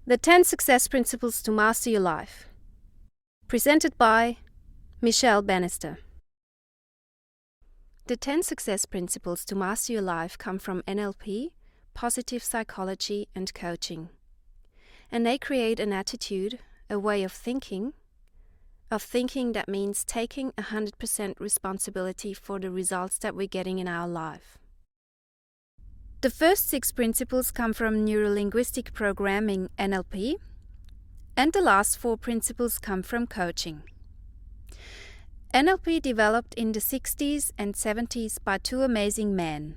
The 10 Success Principles to Master Your Life. Presented by Michelle Bannister. The 10 Success Principles to Master Your Life come from NLP, positive psychology, and coaching. And they create an attitude, a way of thinking that means taking 100% responsibility for the results that we're getting in our life. The first 6 principles come from neuro-linguistic programming NLP, and the last 4 principles come from coaching. NLP developed in the 60s and 70s by 2 amazing men.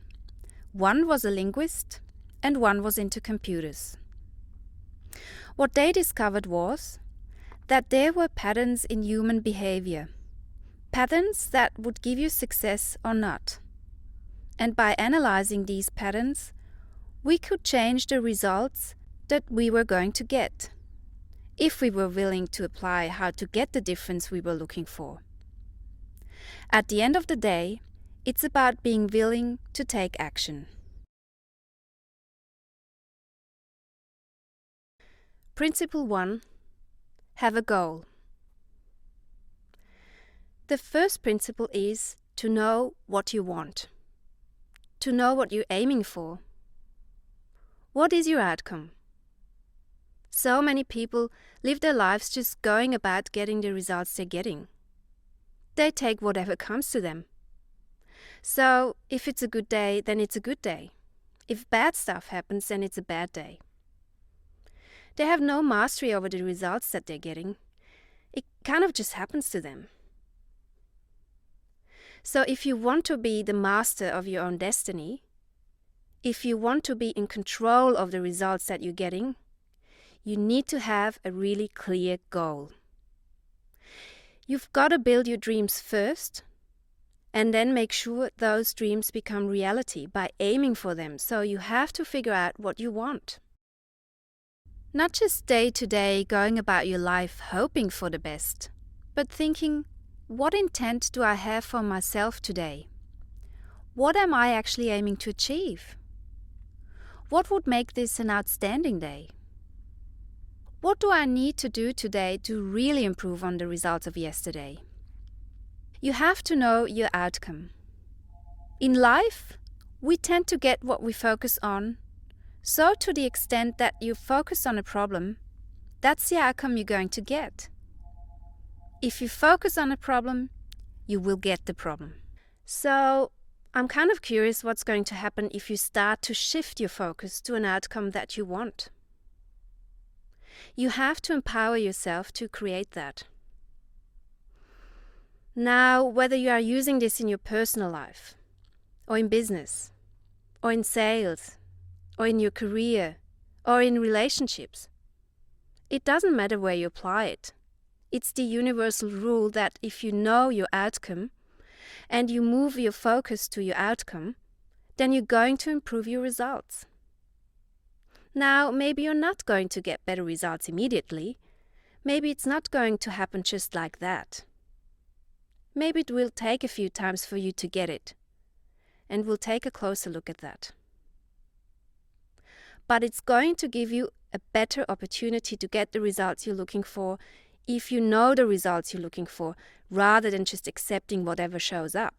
One was a linguist and one was into computers. What they discovered was that there were patterns in human behavior, patterns that would give you success or not. And by analyzing these patterns, we could change the results that we were going to get, if we were willing to apply how to get the difference we were looking for. At the end of the day, it's about being willing to take action. Principle 1. Have a goal. The first principle is to know what you want. To know what you're aiming for. What is your outcome? So many people live their lives just going about getting the results they're getting. They take whatever comes to them. So if it's a good day, then it's a good day. If bad stuff happens, then it's a bad day. They have no mastery over the results that they're getting. It kind of just happens to them. So if you want to be the master of your own destiny, if you want to be in control of the results that you're getting, you need to have a really clear goal. You've got to build your dreams first, and then make sure those dreams become reality by aiming for them. So you have to figure out what you want. Not just day to day going about your life hoping for the best, but thinking, what intent do I have for myself today? What am I actually aiming to achieve? What would make this an outstanding day? What do I need to do today to really improve on the results of yesterday? You have to know your outcome. In life, we tend to get what we focus on. So to the extent that you focus on a problem, that's the outcome you're going to get. If you focus on a problem, you will get the problem. So I'm kind of curious what's going to happen if you start to shift your focus to an outcome that you want. You have to empower yourself to create that. Now, whether you are using this in your personal life, or in business, or in sales, or in your career, or in relationships, it doesn't matter where you apply it. It's the universal rule that if you know your outcome and you move your focus to your outcome, then you're going to improve your results. Now, maybe you're not going to get better results immediately. Maybe it's not going to happen just like that. Maybe it will take a few times for you to get it, and we'll take a closer look at that. But it's going to give you a better opportunity to get the results you're looking for if you know the results you're looking for, rather than just accepting whatever shows up.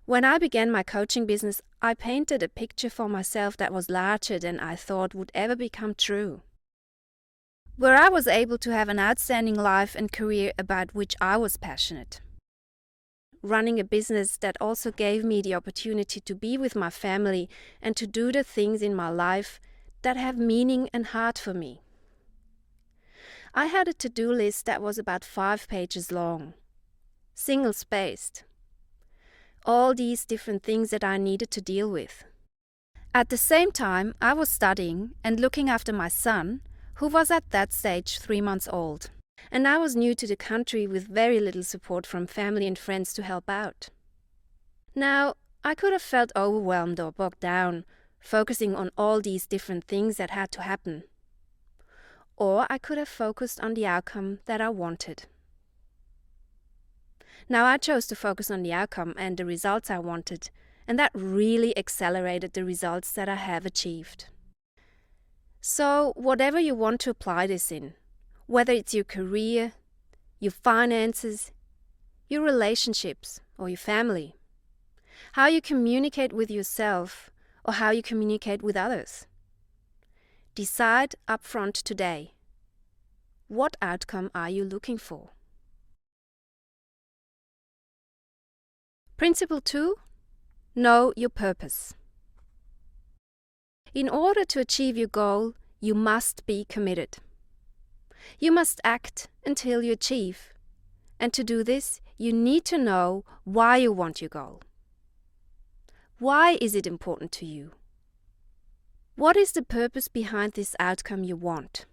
When I began my coaching business, I painted a picture for myself that was larger than I thought would ever become true. Where I was able to have an outstanding life and career about which I was passionate. Running a business that also gave me the opportunity to be with my family and to do the things in my life that have meaning and heart for me. I had a to-do list that was about 5 pages long, single-spaced. All these different things that I needed to deal with. At the same time, I was studying and looking after my son, who was at that stage 3 months old. And I was new to the country with very little support from family and friends to help out. Now, I could have felt overwhelmed or bogged down, focusing on all these different things that had to happen. Or I could have focused on the outcome that I wanted. Now I chose to focus on the outcome and the results I wanted, and that really accelerated the results that I have achieved. So, whatever you want to apply this in, whether it's your career, your finances, your relationships, or your family, how you communicate with yourself or how you communicate with others, decide upfront today. What outcome are you looking for? Principle 2. Know your purpose. In order to achieve your goal, you must be committed. You must act until you achieve. And to do this, you need to know why you want your goal. Why is it important to you? What is the purpose behind this outcome you want?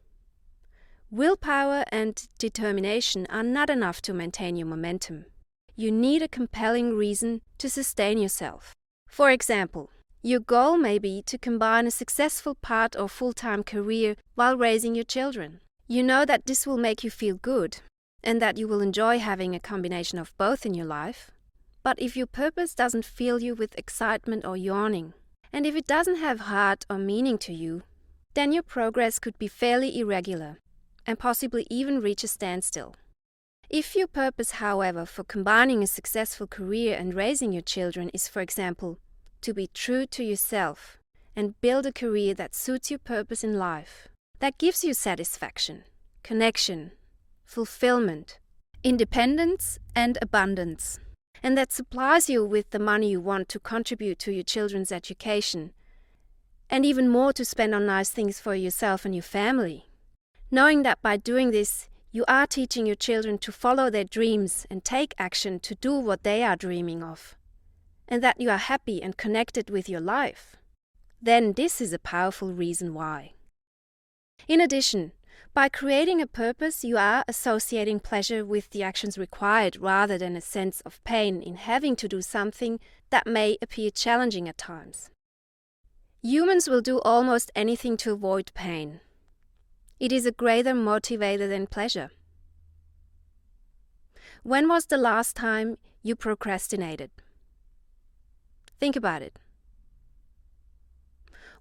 Willpower and determination are not enough to maintain your momentum. You need a compelling reason to sustain yourself. For example, your goal may be to combine a successful part or full-time career while raising your children. You know that this will make you feel good and that you will enjoy having a combination of both in your life. But if your purpose doesn't fill you with excitement or yearning, and if it doesn't have heart or meaning to you, then your progress could be fairly irregular and possibly even reach a standstill. If your purpose, however, for combining a successful career and raising your children is, for example, to be true to yourself and build a career that suits your purpose in life, that gives you satisfaction, connection, fulfillment, independence, and abundance, and that supplies you with the money you want to contribute to your children's education, and even more to spend on nice things for yourself and your family, knowing that by doing this, you are teaching your children to follow their dreams and take action to do what they are dreaming of, and that you are happy and connected with your life, then this is a powerful reason why. In addition, by creating a purpose, you are associating pleasure with the actions required rather than a sense of pain in having to do something that may appear challenging at times. Humans will do almost anything to avoid pain. It is a greater motivator than pleasure. When was the last time you procrastinated? Think about it.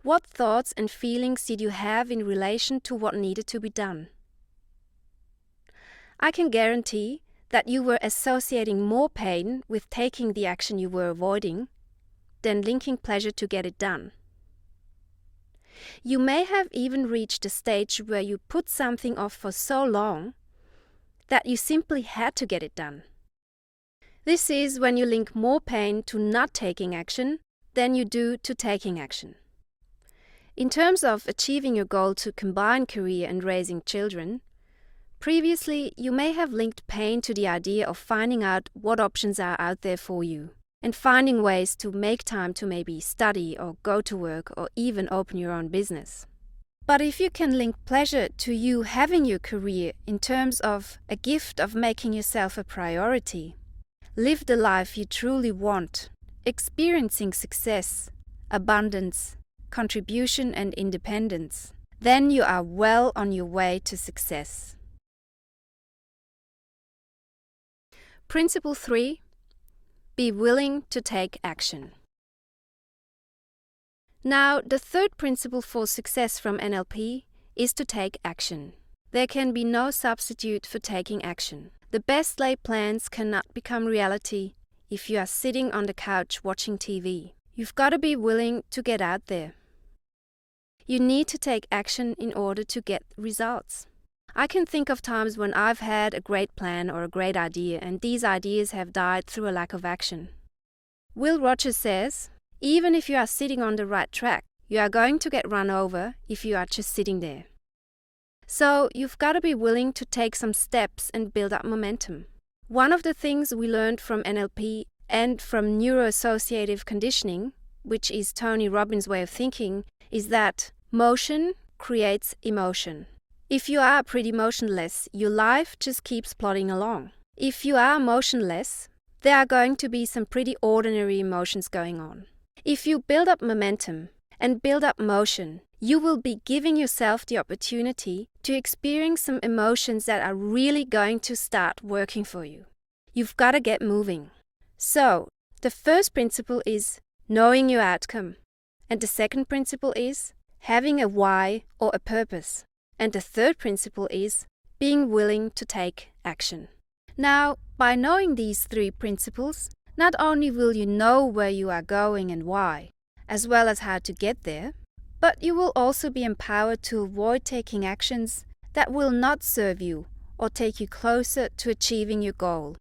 What thoughts and feelings did you have in relation to what needed to be done? I can guarantee that you were associating more pain with taking the action you were avoiding than linking pleasure to get it done. You may have even reached a stage where you put something off for so long that you simply had to get it done. This is when you link more pain to not taking action than you do to taking action. In terms of achieving your goal to combine career and raising children, previously you may have linked pain to the idea of finding out what options are out there for you, and finding ways to make time to maybe study or go to work or even open your own business. But if you can link pleasure to you having your career in terms of a gift of making yourself a priority, live the life you truly want, experiencing success, abundance, contribution and independence, then you are well on your way to success. Principle 3. Be willing to take action. Now, the third principle for success from NLP is to take action. There can be no substitute for taking action. The best laid plans cannot become reality if you are sitting on the couch watching TV. You've got to be willing to get out there. You need to take action in order to get results. I can think of times when I've had a great plan or a great idea and these ideas have died through a lack of action. Will Rogers says, even if you are sitting on the right track, you are going to get run over if you are just sitting there. So you've got to be willing to take some steps and build up momentum. One of the things we learned from NLP and from neuroassociative conditioning, which is Tony Robbins' way of thinking, is that motion creates emotion. If you are pretty motionless, your life just keeps plodding along. If you are motionless, there are going to be some pretty ordinary emotions going on. If you build up momentum and build up motion, you will be giving yourself the opportunity to experience some emotions that are really going to start working for you. You've got to get moving. So, the first principle is knowing your outcome. And the second principle is having a why or a purpose. And the third principle is being willing to take action. Now, by knowing these three principles, not only will you know where you are going and why, as well as how to get there, but you will also be empowered to avoid taking actions that will not serve you or take you closer to achieving your goal.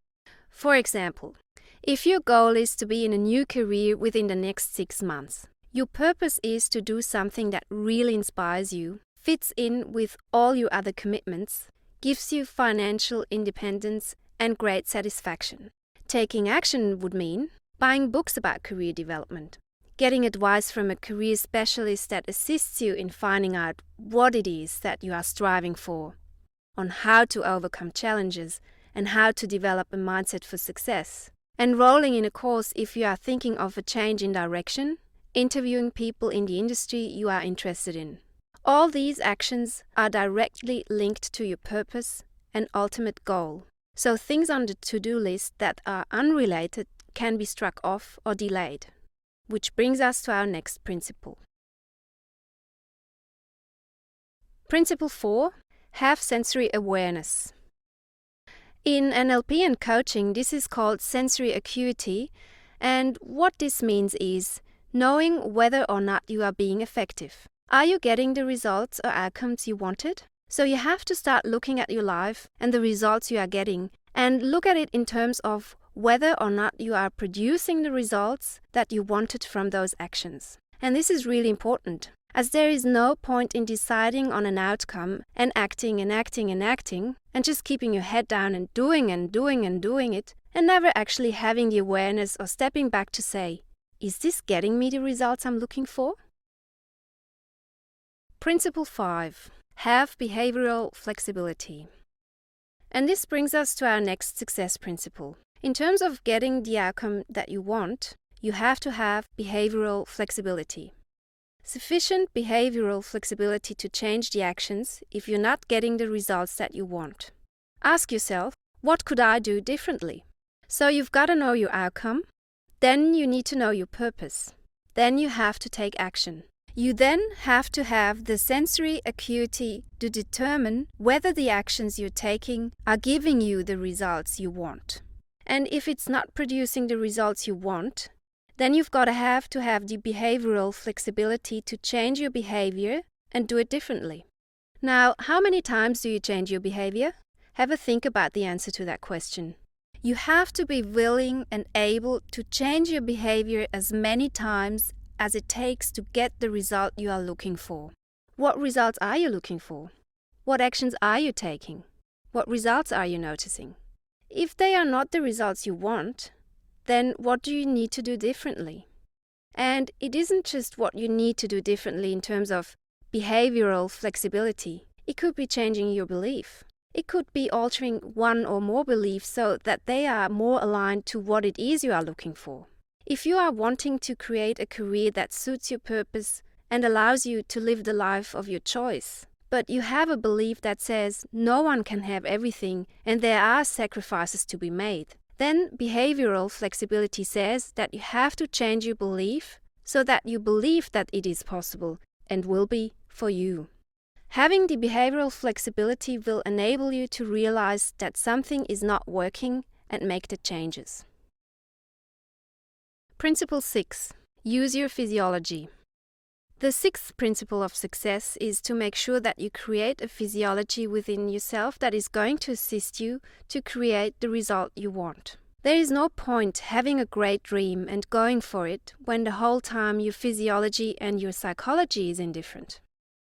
For example, if your goal is to be in a new career within the next 6 months, your purpose is to do something that really inspires you, fits in with all your other commitments, gives you financial independence and great satisfaction. Taking action would mean buying books about career development, getting advice from a career specialist that assists you in finding out what it is that you are striving for, on how to overcome challenges and how to develop a mindset for success, enrolling in a course if you are thinking of a change in direction, interviewing people in the industry you are interested in. All these actions are directly linked to your purpose and ultimate goal. So things on the to-do list that are unrelated can be struck off or delayed. Which brings us to our next principle. Principle 4. Have sensory awareness. In NLP and coaching, this is called sensory acuity, and what this means is knowing whether or not you are being effective. Are you getting the results or outcomes you wanted? So you have to start looking at your life and the results you are getting and look at it in terms of whether or not you are producing the results that you wanted from those actions. And this is really important, as there is no point in deciding on an outcome and acting and just keeping your head down and doing it and never actually having the awareness or stepping back to say, is this getting me the results I'm looking for? Principle 5. Have behavioral flexibility. And this brings us to our next success principle. In terms of getting the outcome that you want, you have to have behavioral flexibility. Sufficient behavioral flexibility to change the actions if you're not getting the results that you want. Ask yourself, what could I do differently? So you've got to know your outcome, then you need to know your purpose. Then you have to take action. You then have to have the sensory acuity to determine whether the actions you're taking are giving you the results you want. And if it's not producing the results you want, then you've got to have the behavioral flexibility to change your behavior and do it differently. Now, how many times do you change your behavior? Have a think about the answer to that question. You have to be willing and able to change your behavior as many times as it takes to get the result you are looking for. What results are you looking for? What actions are you taking? What results are you noticing? If they are not the results you want, then what do you need to do differently? And it isn't just what you need to do differently in terms of behavioral flexibility. It could be changing your belief. It could be altering one or more beliefs so that they are more aligned to what it is you are looking for. If you are wanting to create a career that suits your purpose and allows you to live the life of your choice, but you have a belief that says no one can have everything and there are sacrifices to be made, then behavioral flexibility says that you have to change your belief so that you believe that it is possible and will be for you. Having the behavioral flexibility will enable you to realize that something is not working and make the changes. Principle 6. Use your physiology. The 6th principle of success is to make sure that you create a physiology within yourself that is going to assist you to create the result you want. There is no point having a great dream and going for it when the whole time your physiology and your psychology is indifferent.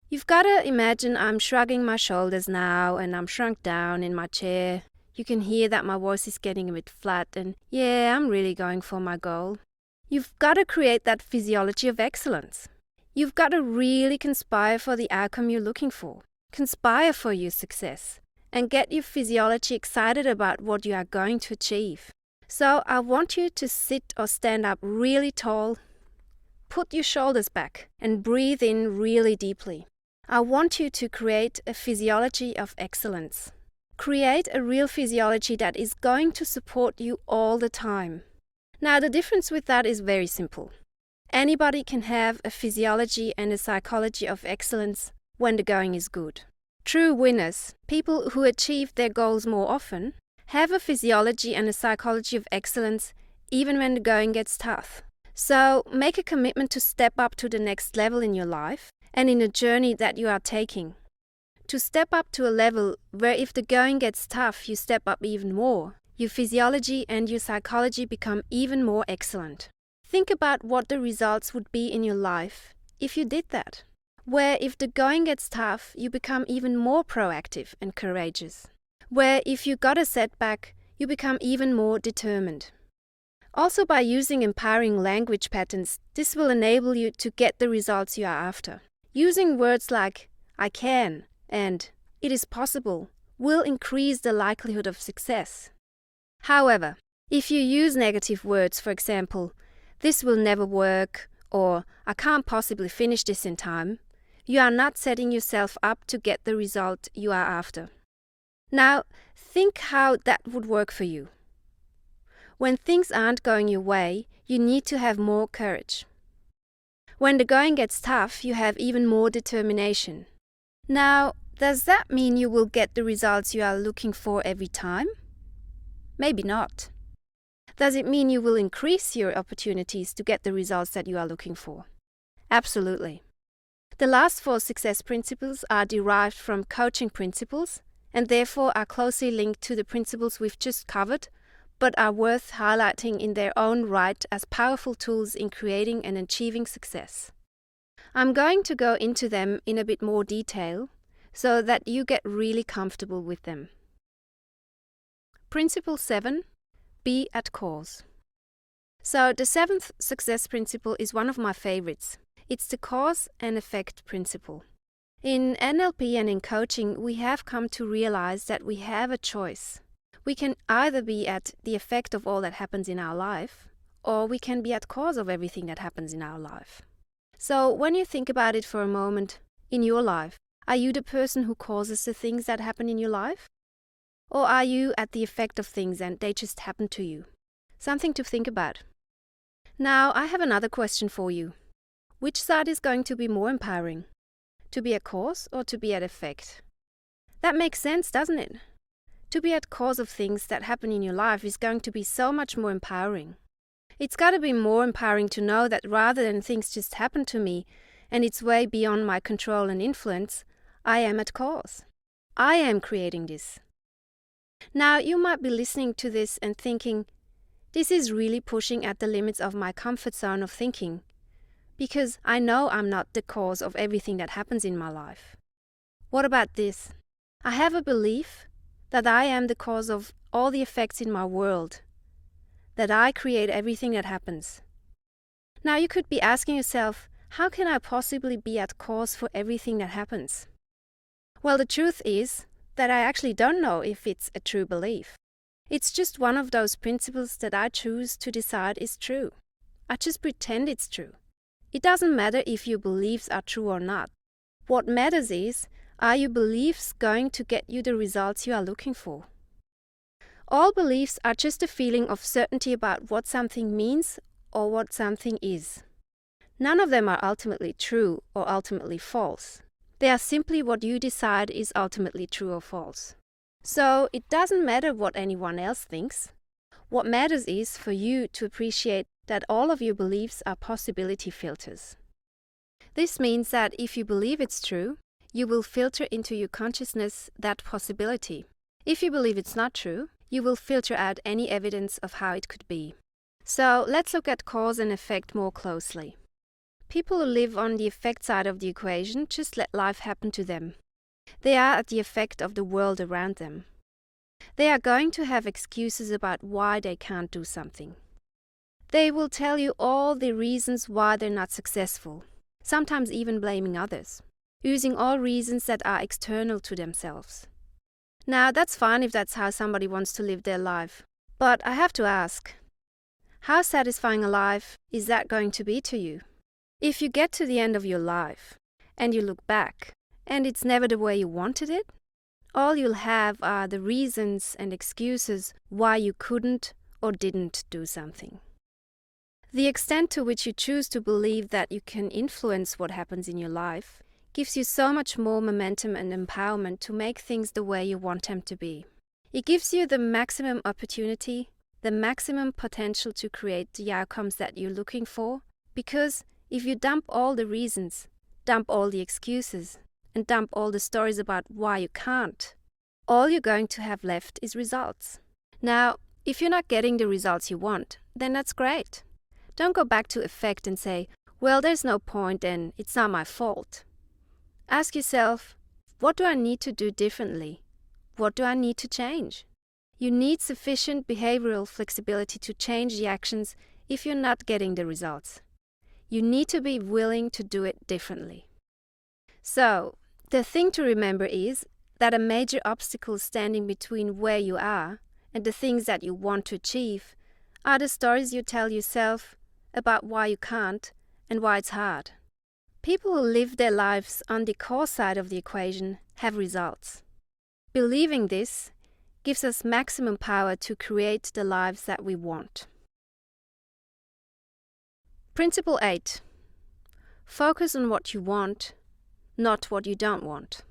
You've got to imagine I'm shrugging my shoulders now and I'm shrunk down in my chair. You can hear that my voice is getting a bit flat and yeah, I'm really going for my goal. You've got to create that physiology of excellence. You've got to really conspire for the outcome you're looking for. Conspire for your success and get your physiology excited about what you are going to achieve. So I want you to sit or stand up really tall, put your shoulders back and breathe in really deeply. I want you to create a physiology of excellence. Create a real physiology that is going to support you all the time. Now, the difference with that is very simple. Anybody can have a physiology and a psychology of excellence when the going is good. True winners, people who achieve their goals more often, have a physiology and a psychology of excellence even when the going gets tough. So make a commitment to step up to the next level in your life and in the journey that you are taking. To step up to a level where if the going gets tough, you step up even more. Your physiology and your psychology become even more excellent. Think about what the results would be in your life if you did that. Where if the going gets tough, you become even more proactive and courageous. Where if you got a setback, you become even more determined. Also, by using empowering language patterns, this will enable you to get the results you are after. Using words like I can and it is possible will increase the likelihood of success. However, if you use negative words, for example, this will never work or I can't possibly finish this in time, you are not setting yourself up to get the result you are after. Now, think how that would work for you. When things aren't going your way, you need to have more courage. When the going gets tough, you have even more determination. Now, does that mean you will get the results you are looking for every time? Maybe not. Does it mean you will increase your opportunities to get the results that you are looking for? Absolutely. The last 4 success principles are derived from coaching principles and therefore are closely linked to the principles we've just covered, but are worth highlighting in their own right as powerful tools in creating and achieving success. I'm going to go into them in a bit more detail so that you get really comfortable with them. Principle 7. Be at cause. So the 7th success principle is one of my favorites. It's the cause and effect principle. In NLP and in coaching, we have come to realize that we have a choice. We can either be at the effect of all that happens in our life, or we can be at cause of everything that happens in our life. So when you think about it for a moment, in your life, are you the person who causes the things that happen in your life? Or are you at the effect of things and they just happen to you? Something to think about. Now, I have another question for you. Which side is going to be more empowering? To be at cause or to be at effect? That makes sense, doesn't it? To be at cause of things that happen in your life is going to be so much more empowering. It's got to be more empowering to know that rather than things just happen to me and it's way beyond my control and influence, I am at cause. I am creating this. Now, you might be listening to this and thinking, this is really pushing at the limits of my comfort zone of thinking, because I know I'm not the cause of everything that happens in my life. What about this? I have a belief that I am the cause of all the effects in my world, that I create everything that happens. Now, you could be asking yourself, how can I possibly be at cause for everything that happens? Well, the truth is that I actually don't know if it's a true belief. It's just one of those principles that I choose to decide is true. I just pretend it's true. It doesn't matter if your beliefs are true or not. What matters is, are your beliefs going to get you the results you are looking for? All beliefs are just a feeling of certainty about what something means or what something is. None of them are ultimately true or ultimately false. They are simply what you decide is ultimately true or false. So it doesn't matter what anyone else thinks. What matters is for you to appreciate that all of your beliefs are possibility filters. This means that if you believe it's true, you will filter into your consciousness that possibility. If you believe it's not true, you will filter out any evidence of how it could be. So let's look at cause and effect more closely. People who live on the effect side of the equation just let life happen to them. They are at the effect of the world around them. They are going to have excuses about why they can't do something. They will tell you all the reasons why they're not successful, sometimes even blaming others, using all reasons that are external to themselves. Now, that's fine if that's how somebody wants to live their life. But I have to ask, how satisfying a life is that going to be to you? If you get to the end of your life and you look back and it's never the way you wanted it, all you'll have are the reasons and excuses why you couldn't or didn't do something. The extent to which you choose to believe that you can influence what happens in your life gives you so much more momentum and empowerment to make things the way you want them to be. It gives you the maximum opportunity, the maximum potential to create the outcomes that you're looking for, because if you dump all the reasons, dump all the excuses, and dump all the stories about why you can't, all you're going to have left is results. Now, if you're not getting the results you want, then that's great. Don't go back to effect and say, well, there's no point and it's not my fault. Ask yourself, what do I need to do differently? What do I need to change? You need sufficient behavioral flexibility to change the actions if you're not getting the results. You need to be willing to do it differently. So, the thing to remember is that a major obstacle standing between where you are and the things that you want to achieve are the stories you tell yourself about why you can't and why it's hard. People who live their lives on the core side of the equation have results. Believing this gives us maximum power to create the lives that we want. Principle 8. Focus on what you want, not what you don't want.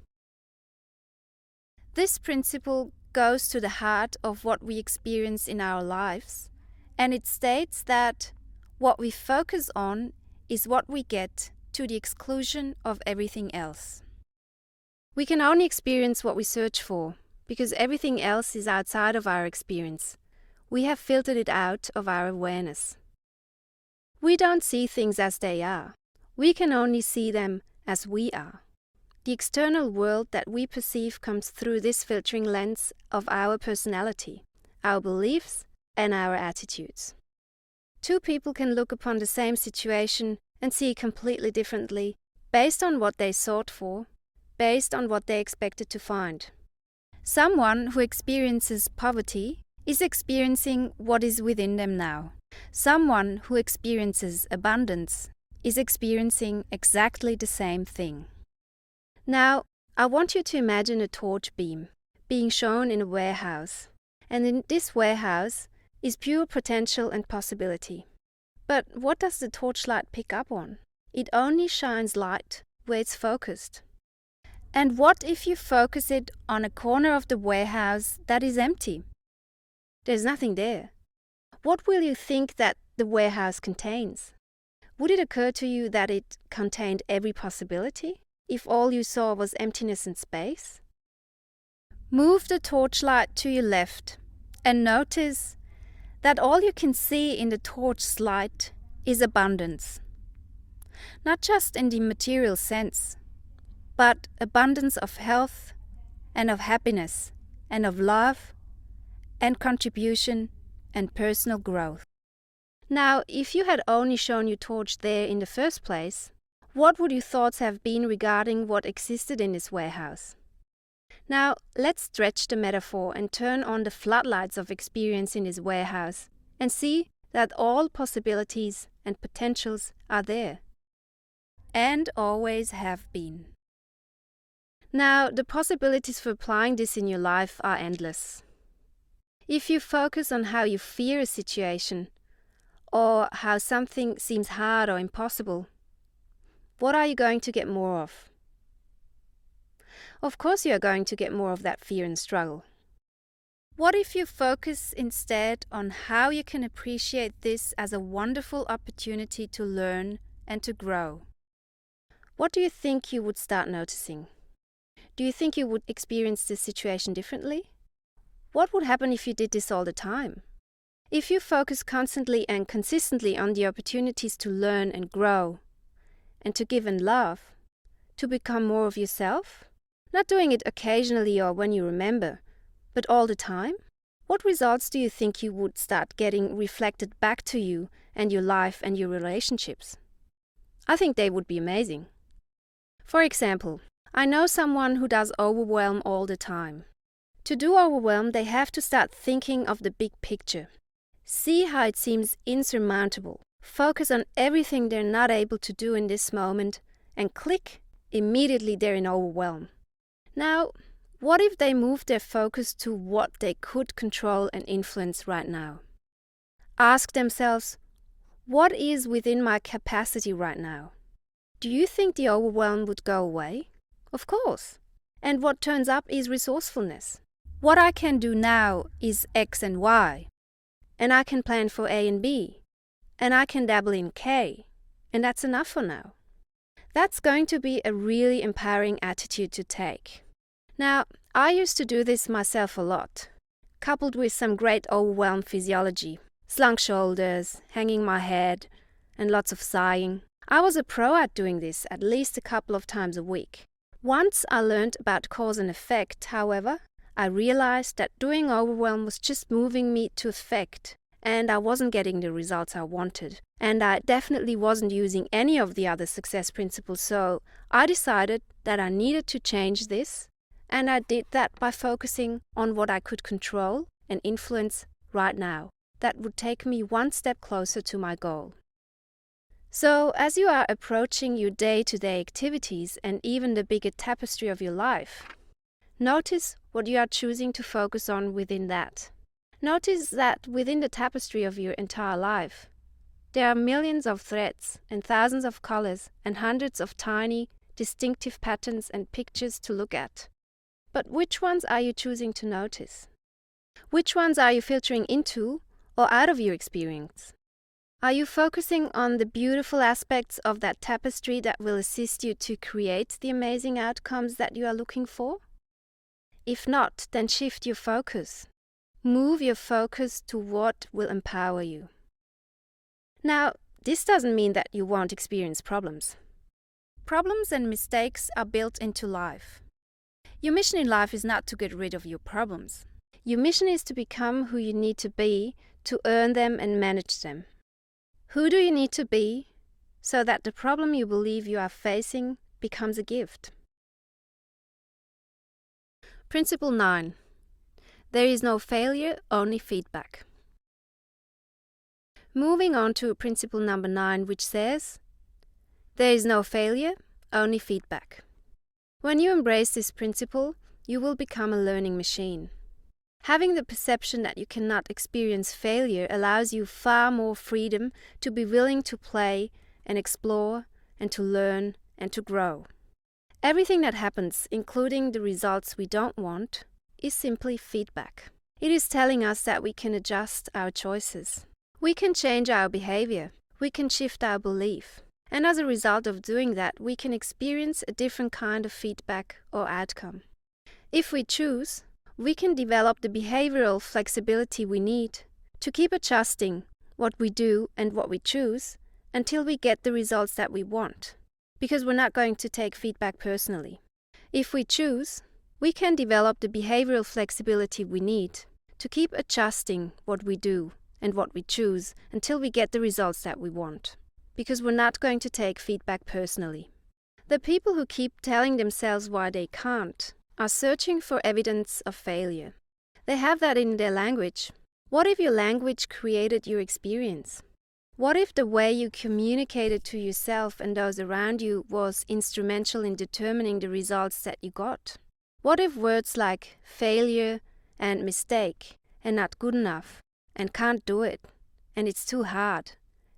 This principle goes to the heart of what we experience in our lives, and it states that what we focus on is what we get to the exclusion of everything else. We can only experience what we search for, because everything else is outside of our experience. We have filtered it out of our awareness. We don't see things as they are. We can only see them as we are. The external world that we perceive comes through this filtering lens of our personality, our beliefs, and our attitudes. Two people can look upon the same situation and see it completely differently, based on what they sought for, based on what they expected to find. Someone who experiences poverty is experiencing what is within them now. Someone who experiences abundance is experiencing exactly the same thing. Now, I want you to imagine a torch beam being shown in a warehouse, and in this warehouse is pure potential and possibility. But what does the torchlight pick up on? It only shines light where it's focused. And what if you focus it on a corner of the warehouse that is empty? There's nothing there. What will you think that the warehouse contains? Would it occur to you that it contained every possibility, if all you saw was emptiness and space? Move the torchlight to your left and notice that all you can see in the torch's light is abundance. Not just in the material sense, but abundance of health and of happiness and of love and contribution and personal growth. Now, if you had only shown your torch there in the first place, what would your thoughts have been regarding what existed in this warehouse? Now, let's stretch the metaphor and turn on the floodlights of experience in this warehouse and see that all possibilities and potentials are there. And always have been. Now, the possibilities for applying this in your life are endless. If you focus on how you fear a situation, or how something seems hard or impossible, what are you going to get more of? Of course you are going to get more of that fear and struggle. What if you focus instead on how you can appreciate this as a wonderful opportunity to learn and to grow? What do you think you would start noticing? Do you think you would experience this situation differently? What would happen if you did this all the time? If you focus constantly and consistently on the opportunities to learn and grow, and to give and love, to become more of yourself, not doing it occasionally or when you remember, but all the time, what results do you think you would start getting reflected back to you and your life and your relationships? I think they would be amazing. For example, I know someone who does overwhelm all the time. To do overwhelm, they have to start thinking of the big picture. See how it seems insurmountable. Focus on everything they're not able to do in this moment, and click, immediately they're in overwhelm. Now, what if they move their focus to what they could control and influence right now? Ask themselves, What is within my capacity right now? Do you think the overwhelm would go away? Of course. And what turns up is resourcefulness. What I can do now is X and Y. And I can plan for A and B. And I can dabble in K. And that's enough for now. That's going to be a really empowering attitude to take. Now, I used to do this myself a lot, coupled with some great overwhelm physiology, slunk shoulders, hanging my head, and lots of sighing. I was a pro at doing this at least a couple of times a week. Once I learned about cause and effect, however, I realized that doing overwhelm was just moving me to effect, and I wasn't getting the results I wanted. And I definitely wasn't using any of the other success principles, so I decided that I needed to change this, and I did that by focusing on what I could control and influence right now. That would take me one step closer to my goal. So, as you are approaching your day-to-day activities and even the bigger tapestry of your life, notice what you are choosing to focus on within that. Notice that within the tapestry of your entire life, there are millions of threads and thousands of colors and hundreds of tiny, distinctive patterns and pictures to look at. But which ones are you choosing to notice? Which ones are you filtering into or out of your experience? Are you focusing on the beautiful aspects of that tapestry that will assist you to create the amazing outcomes that you are looking for? If not, then shift your focus. Move your focus to what will empower you. Now, this doesn't mean that you won't experience problems. Problems and mistakes are built into life. Your mission in life is not to get rid of your problems. Your mission is to become who you need to be to earn them and manage them. Who do you need to be so that the problem you believe you are facing becomes a gift? Principle 9. There is no failure, only feedback. Moving on to principle number 9, which says, there is no failure, only feedback. When you embrace this principle, you will become a learning machine. Having the perception that you cannot experience failure allows you far more freedom to be willing to play and explore and to learn and to grow. Everything that happens, including the results we don't want, is simply feedback. It is telling us that we can adjust our choices. We can change our behavior. We can shift our belief. And as a result of doing that, we can experience a different kind of feedback or outcome. If we choose, we can develop the behavioral flexibility we need to keep adjusting what we do and what we choose until we get the results that we want, because we're not going to take feedback personally. If we choose, we can develop the behavioral flexibility we need to keep adjusting what we do and what we choose until we get the results that we want, because we're not going to take feedback personally. The people who keep telling themselves why they can't are searching for evidence of failure. They have that in their language. What if your language created your experience? What if the way you communicated to yourself and those around you was instrumental in determining the results that you got? What if words like failure and mistake and not good enough and can't do it and it's too hard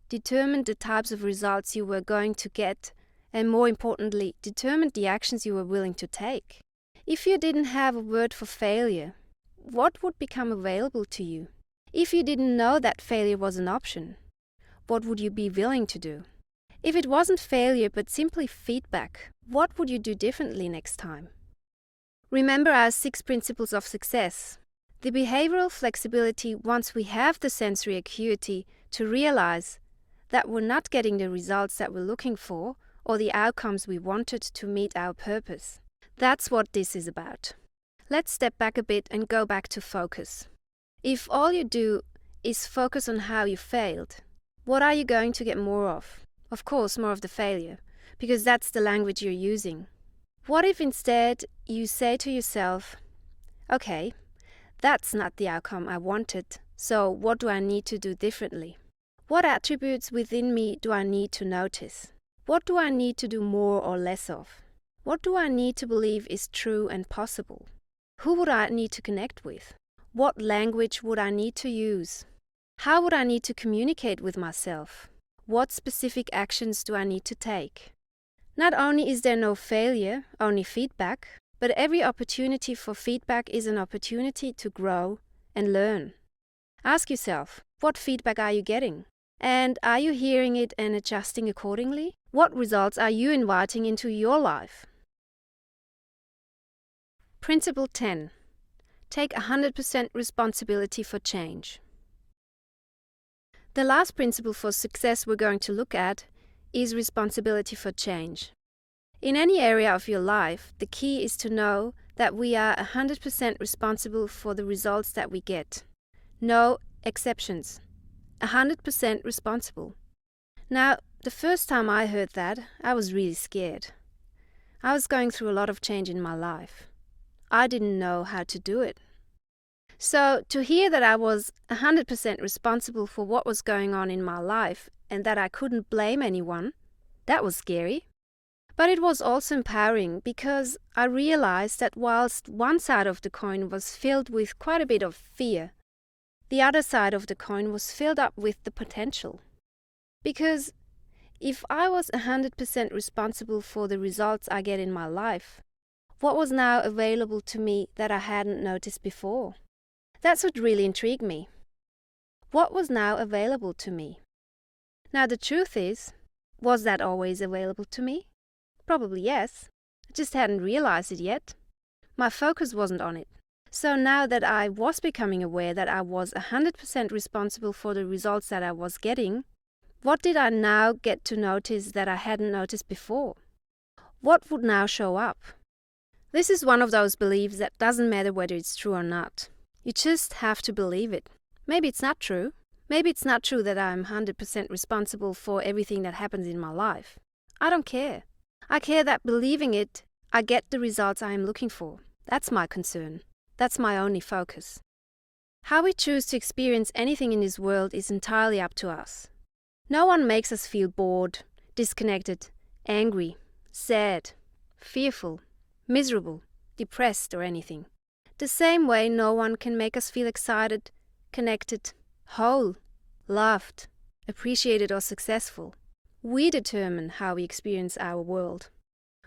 determined the types of results you were going to get and, more importantly, determined the actions you were willing to take? If you didn't have a word for failure, what would become available to you? If you didn't know that failure was an option, what would you be willing to do? If it wasn't failure but simply feedback, what would you do differently next time? Remember our 6 principles of success. The behavioral flexibility once we have the sensory acuity to realize that we're not getting the results that we're looking for or the outcomes we wanted to meet our purpose. That's what this is about. Let's step back a bit and go back to focus. If all you do is focus on how you failed, what are you going to get more of? Of course, more of the failure, because that's the language you're using. What if instead you say to yourself, okay, that's not the outcome I wanted, so what do I need to do differently? What attributes within me do I need to notice? What do I need to do more or less of? What do I need to believe is true and possible? Who would I need to connect with? What language would I need to use? How would I need to communicate with myself? what specific actions do I need to take? Not only is there no failure, only feedback, but every opportunity for feedback is an opportunity to grow and learn. Ask yourself, what feedback are you getting? And are you hearing it and adjusting accordingly? What results are you inviting into your life? Principle 10. Take 100% responsibility for change. The last principle for success we're going to look at is responsibility for change. In any area of your life, the key is to know that we are 100% responsible for the results that we get. No exceptions. 100% responsible. Now, the first time I heard that, I was really scared. I was going through a lot of change in my life. I didn't know how to do it. So, to hear that I was 100% responsible for what was going on in my life and that I couldn't blame anyone, that was scary. But it was also empowering because I realized that whilst one side of the coin was filled with quite a bit of fear, the other side of the coin was filled up with the potential. Because if I was 100% responsible for the results I get in my life, what was now available to me that I hadn't noticed before? That's what really intrigued me. What was now available to me? Now the truth is, was that always available to me? Probably yes. I just hadn't realized it yet. My focus wasn't on it. So now that I was becoming aware that I was 100% responsible for the results that I was getting, what did I now get to notice that I hadn't noticed before? What would now show up? This is one of those beliefs that doesn't matter whether it's true or not. You just have to believe it. Maybe it's not true. Maybe it's not true that I'm 100% responsible for everything that happens in my life. I don't care. I care that believing it, I get the results I am looking for. That's my concern. That's my only focus. How we choose to experience anything in this world is entirely up to us. No one makes us feel bored, disconnected, angry, sad, fearful, miserable, depressed, or anything. The same way no one can make us feel excited, connected, whole, loved, appreciated, or successful. We determine how we experience our world.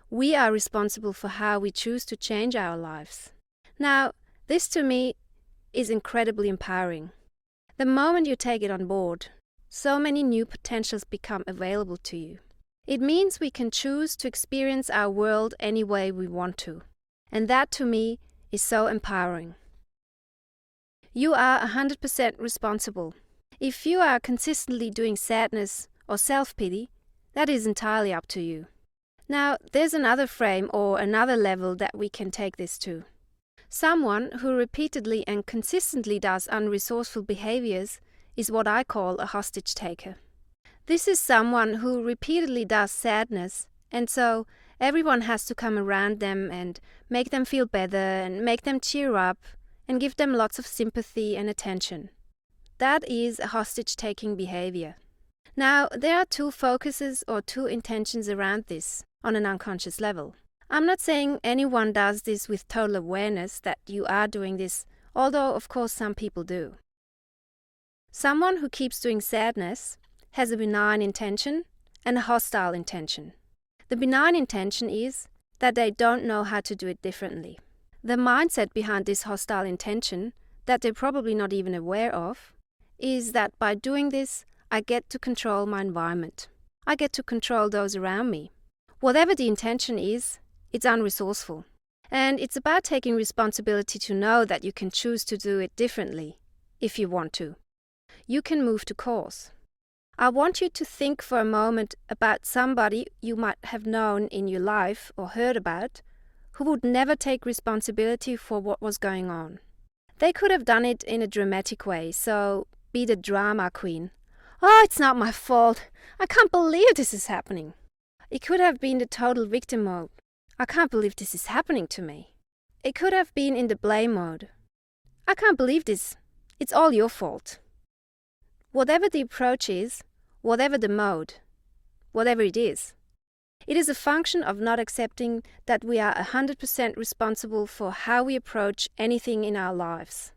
We are responsible for how we choose to change our lives. Now, this to me is incredibly empowering. The moment you take it on board, so many new potentials become available to you. It means we can choose to experience our world any way we want to. And that to me is so empowering. You are 100% responsible. If you are consistently doing sadness or self-pity, that is entirely up to you. Now, there's another frame or another level that we can take this to. Someone who repeatedly and consistently does unresourceful behaviors is what I call a hostage taker. This is someone who repeatedly does sadness, and so everyone has to come around them and make them feel better and make them cheer up and give them lots of sympathy and attention. That is a hostage-taking behavior. Now, there are two focuses or two intentions around this on an unconscious level. I'm not saying anyone does this with total awareness that you are doing this, although of course some people do. Someone who keeps doing sadness has a benign intention and a hostile intention. The benign intention is that they don't know how to do it differently. The mindset behind this hostile intention, that they're probably not even aware of, is that by doing this, I get to control my environment. I get to control those around me. Whatever the intention is, it's unresourceful. And it's about taking responsibility to know that you can choose to do it differently, if you want to. You can move to course. I want you to think for a moment about somebody you might have known in your life or heard about who would never take responsibility for what was going on. They could have done it in a dramatic way, so be the drama queen. Oh, it's not my fault. I can't believe this is happening. It could have been the total victim mode. I can't believe this is happening to me. It could have been in the blame mode. I can't believe this. It's all your fault. Whatever the approach is, whatever the mode, whatever it is a function of not accepting that we are 100% responsible for how we approach anything in our lives.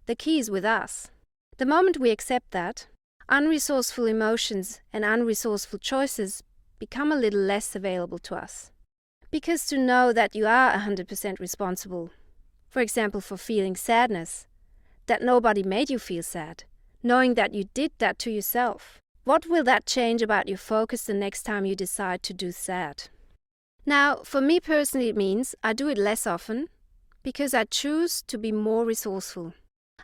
The key is with us. The moment we accept that, unresourceful emotions and unresourceful choices become a little less available to us. Because to know that you are 100% responsible, for example for feeling sadness, that nobody made you feel sad, knowing that you did that to yourself, what will that change about your focus the next time you decide to do sad? Now, for me personally, it means I do it less often because I choose to be more resourceful.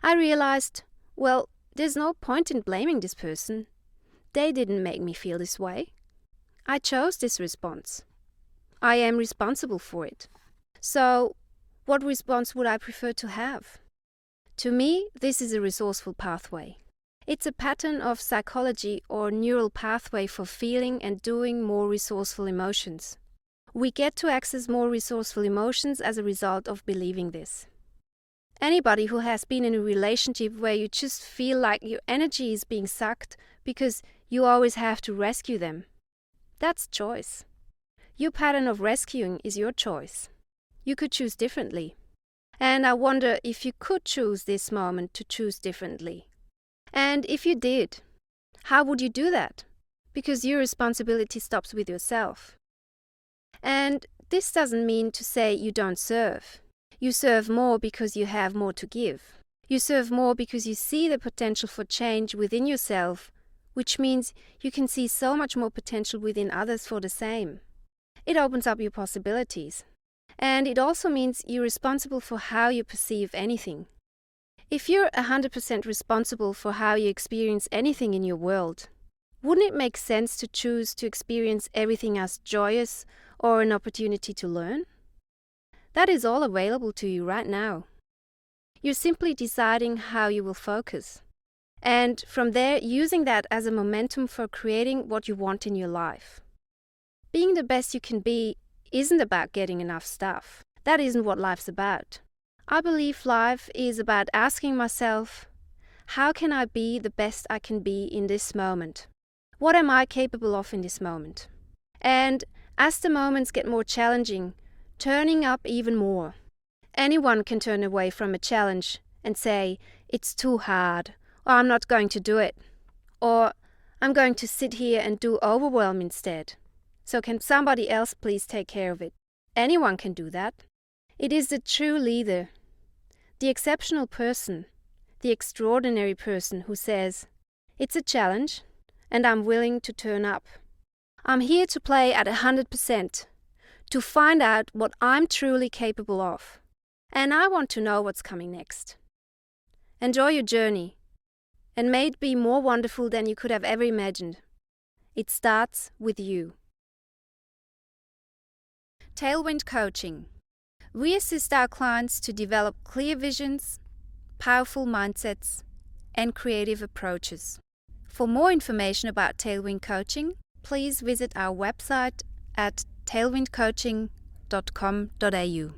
I realized, well, there's no point in blaming this person. They didn't make me feel this way. I chose this response. I am responsible for it. So, what response would I prefer to have? To me, this is a resourceful pathway. It's a pattern of psychology or neural pathway for feeling and doing more resourceful emotions. We get to access more resourceful emotions as a result of believing this. Anybody who has been in a relationship where you just feel like your energy is being sucked because you always have to rescue them, that's choice. Your pattern of rescuing is your choice. You could choose differently. And I wonder if you could choose this moment to choose differently. And if you did, how would you do that? Because your responsibility stops with yourself. And this doesn't mean to say you don't serve. You serve more because you have more to give. You serve more because you see the potential for change within yourself, which means you can see so much more potential within others for the same. It opens up your possibilities. And it also means you're responsible for how you perceive anything. If you're 100% responsible for how you experience anything in your world, wouldn't it make sense to choose to experience everything as joyous or an opportunity to learn? That is all available to you right now. You're simply deciding how you will focus. And from there, using that as a momentum for creating what you want in your life. Being the best you can be isn't about getting enough stuff. That isn't what life's about. I believe life is about asking myself, how can I be the best I can be in this moment? What am I capable of in this moment? And as the moments get more challenging, turning up even more. Anyone can turn away from a challenge and say, it's too hard, or I'm not going to do it, or I'm going to sit here and do overwhelm instead. So can somebody else please take care of it? Anyone can do that. It is the true leader, the exceptional person, the extraordinary person who says, it's a challenge and I'm willing to turn up. I'm here to play at 100%, to find out what I'm truly capable of. And I want to know what's coming next. Enjoy your journey, and may it be more wonderful than you could have ever imagined. It starts with you. Tailwind Coaching. We assist our clients to develop clear visions, powerful mindsets, and creative approaches. For more information about Tailwind Coaching, please visit our website at tailwindcoaching.com.au.